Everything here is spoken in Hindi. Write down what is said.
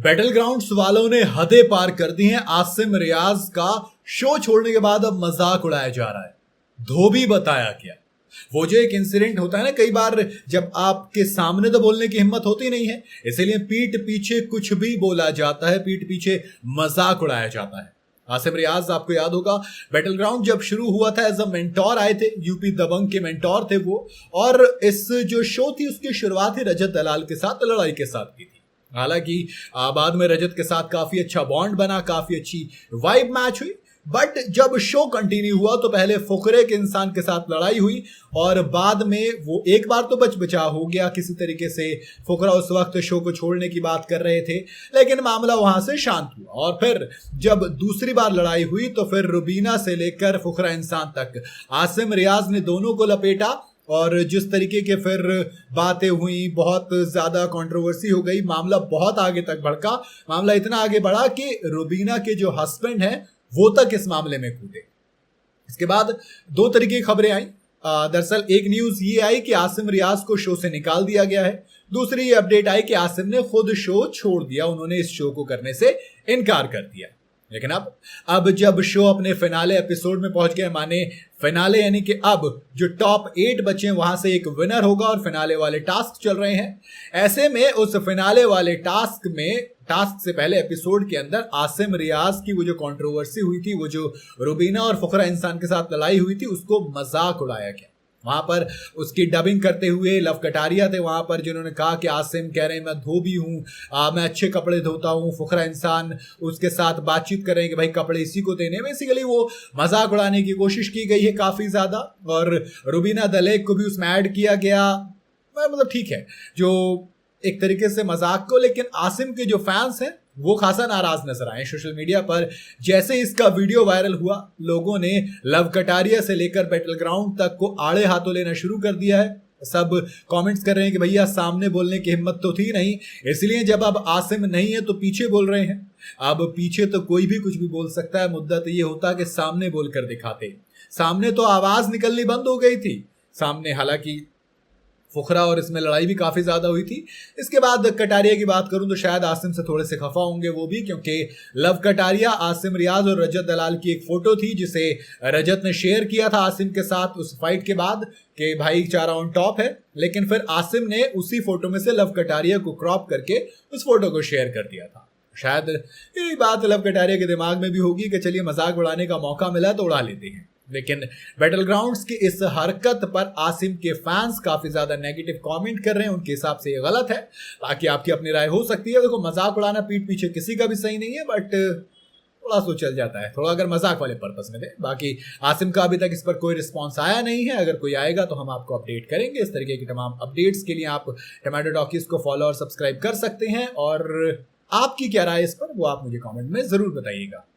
बैटल ग्राउंड्स वालों ने हदें पार कर दी हैं। आसिम रियाज का शो छोड़ने के बाद अब मजाक उड़ाया जा रहा है। धोबी बताया गया। वो जो एक इंसिडेंट होता है ना, कई बार जब आपके सामने तो बोलने की हिम्मत होती नहीं है, इसीलिए पीठ पीछे कुछ भी बोला जाता है, पीठ पीछे मजाक उड़ाया जाता है। आसिम रियाज, आपको याद होगा, बैटल ग्राउंड जब शुरू हुआ था एज अ मेंटोर आए थे, यूपी दबंग के मेंटोर थे वो, और इस जो शो थी उसकी शुरुआत ही रजत दलाल के साथ लड़ाई के साथ की थी। हालांकि बाद में रजत के साथ काफी अच्छा बॉन्ड बना, काफी अच्छी वाइब मैच हुई, बट जब शो कंटिन्यू हुआ तो पहले फुकरे के इंसान के साथ लड़ाई हुई और बाद में वो एक बार तो बचा हो गया किसी तरीके से। फुकरा उस वक्त शो को छोड़ने की बात कर रहे थे, लेकिन मामला वहां से शांत हुआ और फिर जब दूसरी बार लड़ाई हुई तो फिर रुबीना से लेकर फुकरा इंसान तक आसिम रियाज ने दोनों को लपेटा और जिस तरीके के फिर बातें हुई, बहुत ज्यादा कंट्रोवर्सी हो गई, मामला बहुत आगे तक भड़का। मामला इतना आगे बढ़ा कि रुबीना के जो हस्बैंड हैं वो तक इस मामले में कूदे। इसके बाद दो तरीके की खबरें आई। दरअसल एक न्यूज ये आई कि आसिम रियाज को शो से निकाल दिया गया है। दूसरी ये अपडेट आई कि आसिम ने खुद शो छोड़ दिया, उन्होंने इस शो को करने से इनकार कर दिया। लेकिन अब जब शो अपने फिनाले एपिसोड में पहुंच गया, माने फिनाले यानी कि अब जो टॉप 8 बचे हैं वहां से एक विनर होगा और फिनाले वाले टास्क चल रहे हैं। ऐसे में उस फिनाले वाले टास्क से पहले एपिसोड के अंदर आसिम रियाज की वो जो कंट्रोवर्सी हुई थी, वो जो रुबीना और फुकरा इंसान के साथ लड़ाई हुई थी, उसको मजाक उड़ाया गया। वहां पर उसकी डबिंग करते हुए लव कटारिया थे वहां पर, जिन्होंने कहा कि आसिम कह रहे हैं मैं धोबी हूं, मैं अच्छे कपड़े धोता हूं। फुकरा इंसान उसके साथ बातचीत कर रहे हैं कि भाई कपड़े इसी को देने। बेसिकली वो मजाक उड़ाने की कोशिश की गई है काफी ज्यादा, और रुबीना दलेक को भी उसमें ऐड किया गया। मतलब ठीक है, जो एक तरीके से मजाक को, लेकिन आसिम के जो फैंस हैं वो खासा नाराज नजर आए सोशल मीडिया पर। जैसे इसका वीडियो वायरल हुआ, लोगों ने लव कटारिया से लेकर बैटल ग्राउंड तक को आड़े हाथों लेना शुरू कर दिया है। सब कमेंट्स कर रहे हैं कि भैया सामने बोलने की हिम्मत तो थी नहीं, इसलिए जब अब आसिम नहीं है तो पीछे बोल रहे हैं। अब पीछे तो कोई भी कुछ भी बोल सकता है, मुद्दा तो ये होता कि सामने बोलकर दिखाते। सामने तो आवाज निकलनी बंद हो गई थी सामने, हालांकि फुकरा और इसमें लड़ाई भी काफी ज्यादा हुई थी। इसके बाद कटारिया की बात करूं तो शायद आसिम से थोड़े से खफा होंगे वो भी, क्योंकि लव कटारिया, आसिम रियाज और रजत दलाल की एक फोटो थी जिसे रजत ने शेयर किया था आसिम के साथ उस फाइट के बाद कि भाईचारा ऑन टॉप है। लेकिन फिर आसिम ने उसी फोटो में से लव कटारिया को क्रॉप करके उस फोटो को शेयर कर दिया था। शायद यही बात लव कटारिया के दिमाग में भी होगी कि चलिए मजाक उड़ाने का मौका मिला तो उड़ा लेते हैं। लेकिन बैटल ग्राउंड्स की इस हरकत पर आसिम के फैंस काफी ज्यादा नेगेटिव कमेंट कर रहे हैं। उनके हिसाब से ये गलत है, बाकी आपकी अपनी राय हो सकती है। देखो, मजाक उड़ाना पीठ पीछे किसी का भी सही नहीं है, बट थोड़ा सो चल जाता है, थोड़ा अगर मजाक वाले पर्पस में दे। बाकी आसिम का अभी तक इस पर कोई रिस्पॉन्स आया नहीं है। अगर कोई आएगा तो हम आपको अपडेट करेंगे। इस तरीके की तमाम अपडेट्स के लिए आप टोमेटो टॉकीज को फॉलो और सब्सक्राइब कर सकते हैं। और आपकी क्या राय इस पर, वो आप मुझे कॉमेंट में जरूर बताइएगा।